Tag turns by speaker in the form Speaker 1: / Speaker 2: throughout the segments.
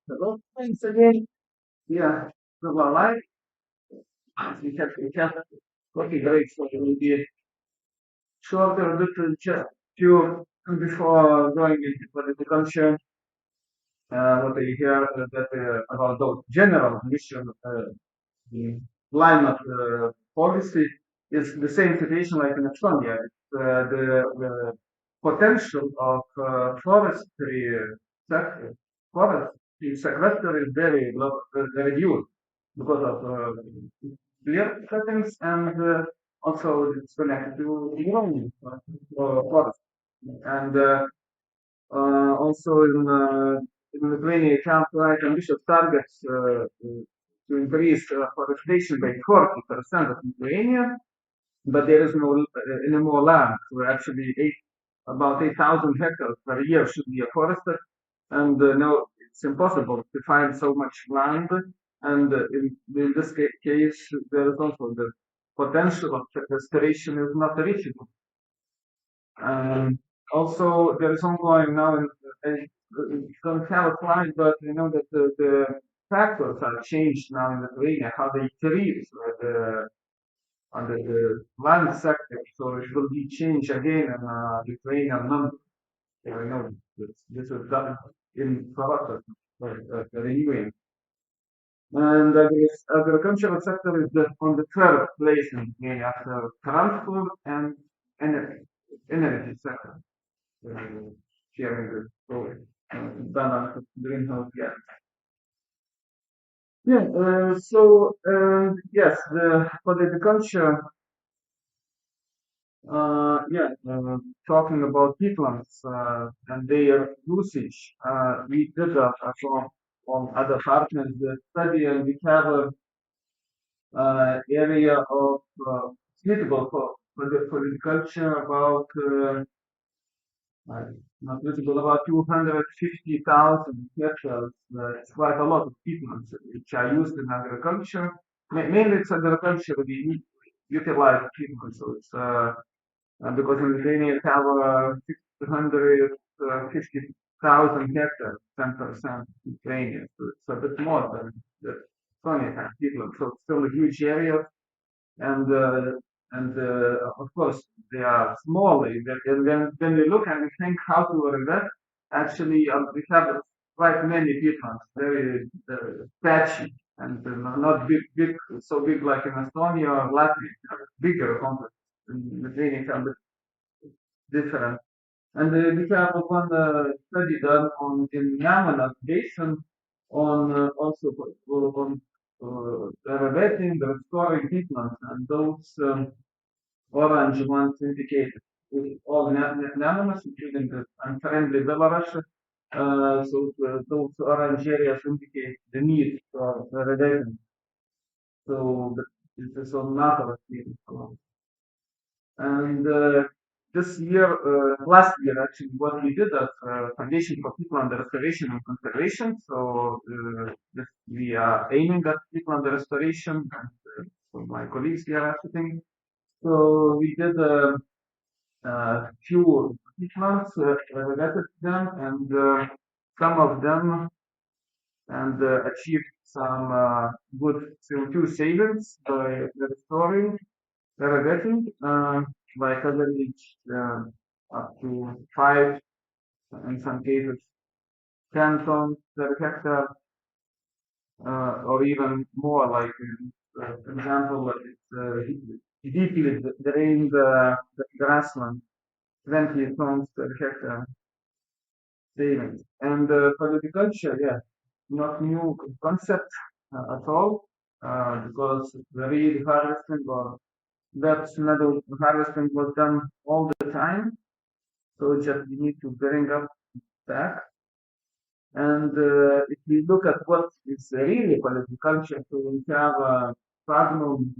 Speaker 1: Hello, thanks again. Yeah, so our life, we have coffee breaks, so it will be shorter, little just few before going into political. What I hear that about the general mission, the climate policy is the same situation like in Estonia. The potential of forestry sector, forestry sector is very low, reduced because of clear cuttings and also it's connected to growing forest. And also in Lithuania, it have quite ambitious targets to increase forestation by 40% of Lithuania, but there is no any more land. So actually, about 8,000 hectares per year should be afforested, and no, it's impossible to find so much land. And in this case, there is also the potential of restoration is not reachable. Also, there is ongoing now, I don't have a slide, but you know that the factors are changed now in Lithuania, how they treat under the land sector. So it will be changed again in Lithuanian number. So I know this is done in process, renewing. And this agricultural sector is on the third place in Lithuania after transport and energy, energy sector. Sharing the story, balance of greenhouse gas. Yeah, yes, for the agriculture, yeah, talking about peatlands and their usage, we did on other partners the study, and we have a area of suitable for the agriculture about uh, not visible, about 250,000 hectares. It's quite a lot of peatlands which are used in agriculture. Mainly it's agriculture we utilize peatlands. So it's because in Lithuania we have 650,000 hectares, 10% Lithuania. So it's a bit more than the Estonia has peatlands. So it's still a huge area and of course they are small. And when we look and we think how to invest, actually we have quite many peatlands, very patchy and not big, so big like in Estonia or Latvia, bigger complexes. In Lithuania can be different. And we have one study done on in Nemunas Basin on also on renovating, restoring peatlands, and those orange ones indicate all Nemunas, including the unfriendly Belarus. Those orange areas indicate the need for renovation. So this is a matter of field. And this year, last year actually, what we did as Foundation for Peatland Restoration and Conservation. So we are aiming at peatland restoration, and so my colleagues here are sitting. So we did few peatlands, vetted them, and some of them and achieved some good CO2 savings by restoring, irrigating, by coverage up to 5, in some cases 10 tons per hectare, or even more. Like, for example, it's deeply drained grassland, 20 tons per hectare savings. And for agriculture, yeah, not new concept at all, because the reed harvesting or wet meadow harvesting was done all the time. So just we need to bring up back. And if we look at what is really for agriculture, so we have Magnum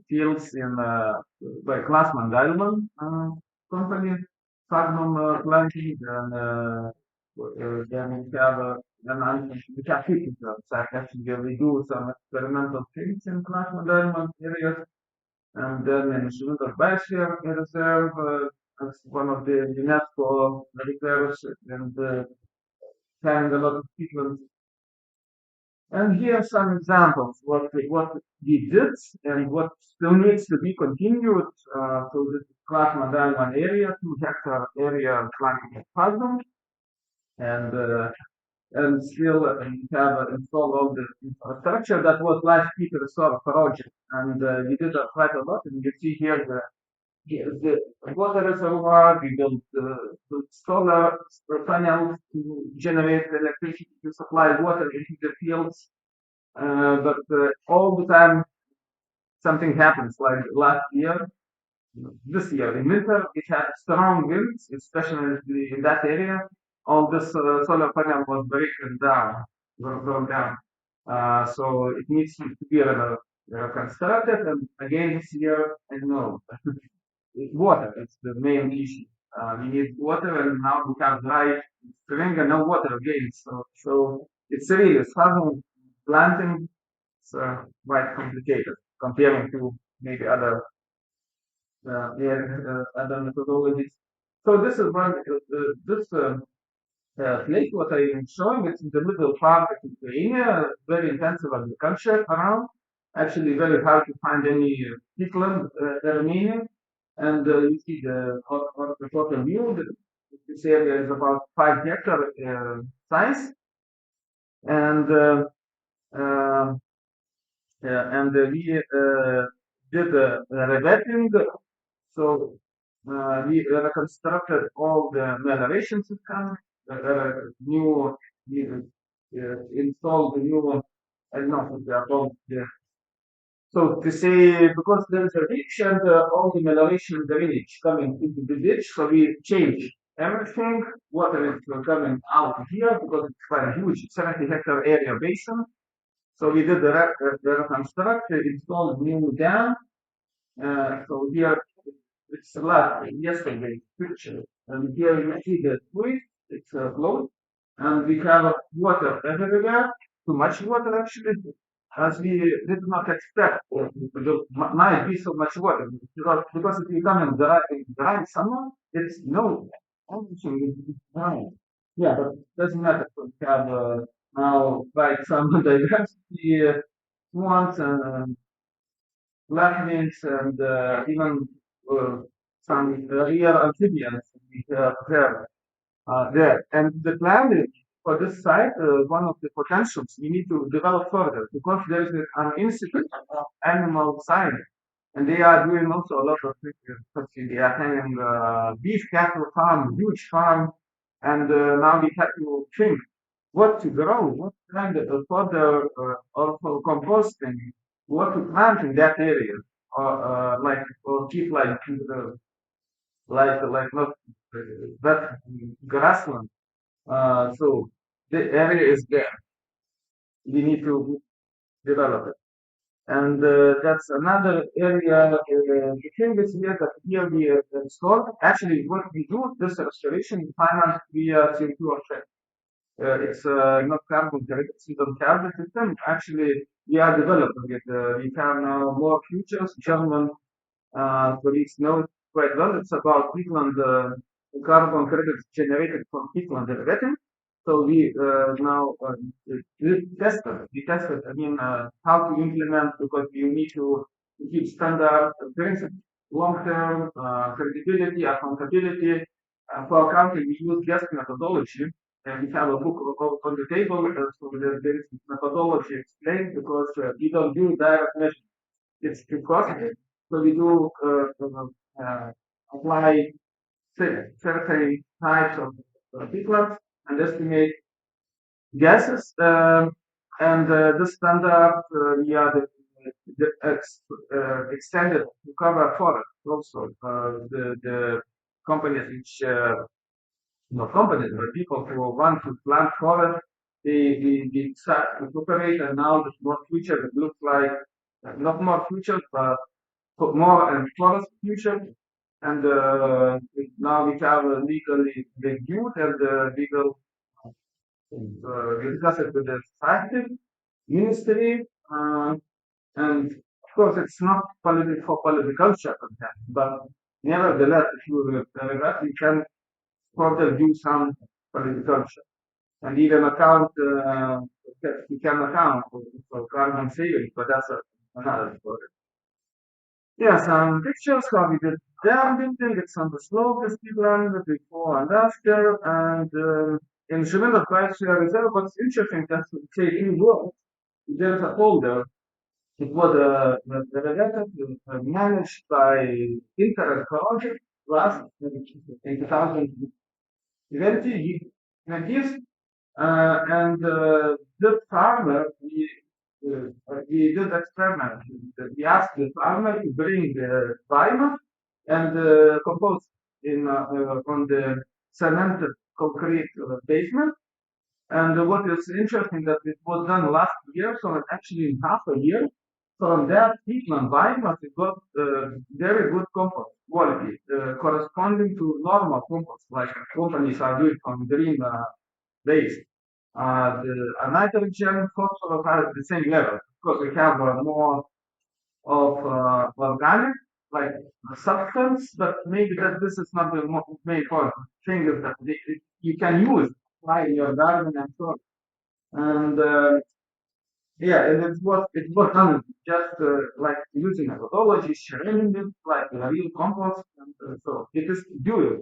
Speaker 1: fields in by Glassman Diamond company, Magnum planting, and then we have we have fishing clubs. Actually, we do some experimental things in Glassman Diamond areas, and then in Schroeder Biosphere Reserve as one of the UNESCO reserves, and having a lot of peatlands. And here are some examples what we did and what still needs to be continued. So this is Klatman Diamond area, 2 hectare area planting farming, and still we have installed all the infrastructure that was last peak resource project, and we did quite a lot. And you see here the water reservoir. We built solar panels to generate electricity to supply water into the fields. But all the time something happens. Like last year, this year in winter, it had strong winds, especially in that area. All this solar panel was broken down. So it needs to be reconstructed. And again this year, I know water is the main issue. We need water, and now we have dry spring and no water again. So it's really farming, planting. It's quite complicated comparing to maybe other methodologies. So this is this place what I am showing. It's in the middle part of Lithuania, very intensive agriculture around. Actually, very hard to find any peatland remaining. And you see the total view. This area is about 5 hectare size, and uh, we did revetting. So we reconstructed all the melioration system, new, installed the new, I don't know what they are called. So to say, because there is a ditch and all the melioration drainage coming into the ditch, so we change everything. Water is coming out here because it's quite a huge 70 hectare area basin. So we did the reconstruct, installed new dam. So here it's last yesterday picture, and here you see the fluid. It's closed, and we have water everywhere. Too much water actually, as we did not expect. There might be so much water because if you come in dry summer, it's no everything is dry. Yeah, but it doesn't matter. We have now like some diversity swamps and Latvians and even some real amphibians we have there. And the plan is for this site, one of the potentials we need to develop further because there is an institute of animal science. And they are doing also a lot of things. They are having beef cattle farm, huge farm, and now we have to think what to grow, what kind of further also composting, what to plant in that area, or like or keep like not that grassland. So the area is there. We need to develop it. And that's another area. The thing is here that here we install. Actually, what we do, this restoration is financed via CO2 offset. It's not carbon credit, we don't have the system. Actually, we are developing it. We have now more futures. German colleagues know quite well. It's about peatland carbon credits generated from peatland regretting. So we now we tested. I mean, how to implement because you need to keep standard principle, long-term credibility, accountability. For accounting, we use guest methodology, and we have a book on the table. So there is methodology explained because we don't do direct measurement. It's too costly. So we do apply certain types of peatlands and estimate gases. And the standard we are extended to cover forest also. The companies which not companies but people who want to plant forest, they start to cooperate, and now the more future it looks like not more future but more and forest future. And now we have legally reviewed and legal discuss it with the society, ministry, and of course it's not for political content, but nevertheless, if you regret, you can further do some political. and even account you can account for carbon savings, but that's another story. Yeah, some pictures how we did dam building. It's on the slope, this peatland before and after, and in Shemenda Glacier Reserve. What's interesting, just to say in words, there's a folder. It was managed by Internet Project last in 2020, and this farmer, we did experiment. We asked the farmer to bring the biomass and compost on the cemented concrete basement. And what is interesting that it was done last year, so it's actually in half a year. From that peatland biomass, it got very good compost quality, corresponding to normal compost, like companies are doing from green waste. The nitrogen, phosphorus are at the same level. Of course, we have more of organic, like substance, but maybe that this is not the main point. Thing is that you can use in your garden and so on. And yeah, and it was done just like using methodology, sharing it like a real compost, and so it is doable.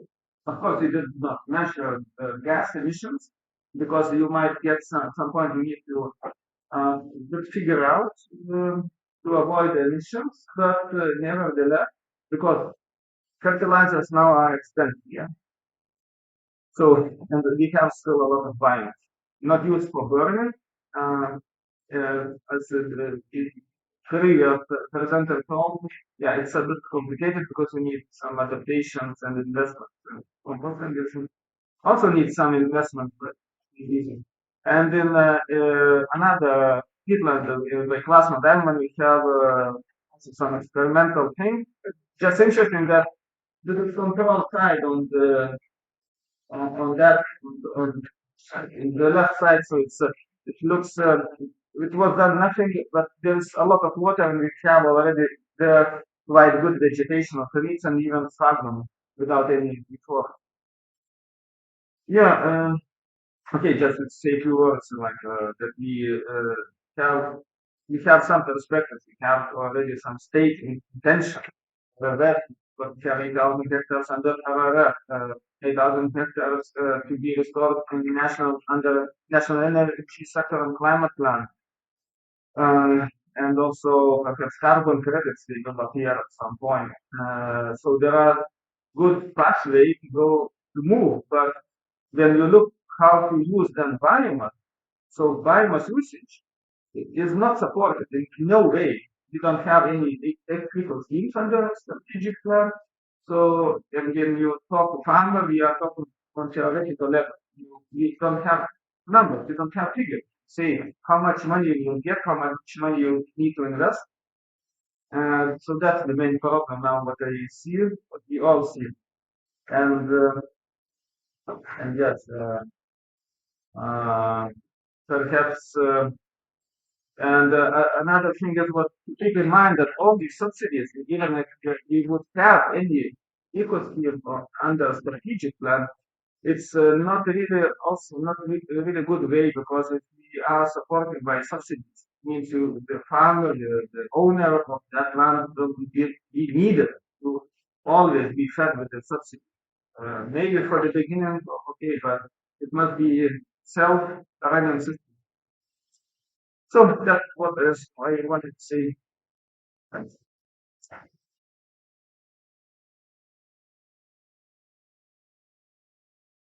Speaker 1: Of course, it does not measure gas emissions because you might get some point you need to uh, figure out to avoid the emissions, but nevertheless, because fertilizers now are expensive, yeah. So, and we have still a lot of biomass, not used for burning, uh, as the previous presenter told me, yeah, it's a bit complicated because we need some adaptations and investments. And composting is also needs some investment, but easy. And in another Peatland, the class diamond, we have also some experimental thing. Just interesting that the control side on that on in the left side, so it looks it was done nothing, but there's a lot of water, and we have already there quite good vegetation of reeds and even sorghum without any before. Yeah. Okay, just to say a few words like that have we have some perspectives. We have already some state intention. That but we have 8,000 hectares under our 8,000 hectares to be restored in the national energy sector and climate plan. Uh, and also perhaps carbon credits they will appear at some point. So there are good pathways to go to move, but when you look how to use then biomass, so biomass usage is not supported in no way. We don't have any technical schemes under strategic plan. So and when you talk to farmer, we are talking on theoretical level. We don't have numbers, we don't have figures. Say how much money you get, how much money you need to invest. And so that's the main problem now, what I see, what we all see. And yes, uh, perhaps and another thing is what to keep in mind that all these subsidies, even if we would have any ecosystem under strategic plan, it's not really also not really good way because if we are supported by subsidies, means you the farmer, the owner of that land will be needed to always be fed with the subsidy. Maybe for the beginning, okay, but it must be self-running system. So that's what is I wanted to say. Thanks.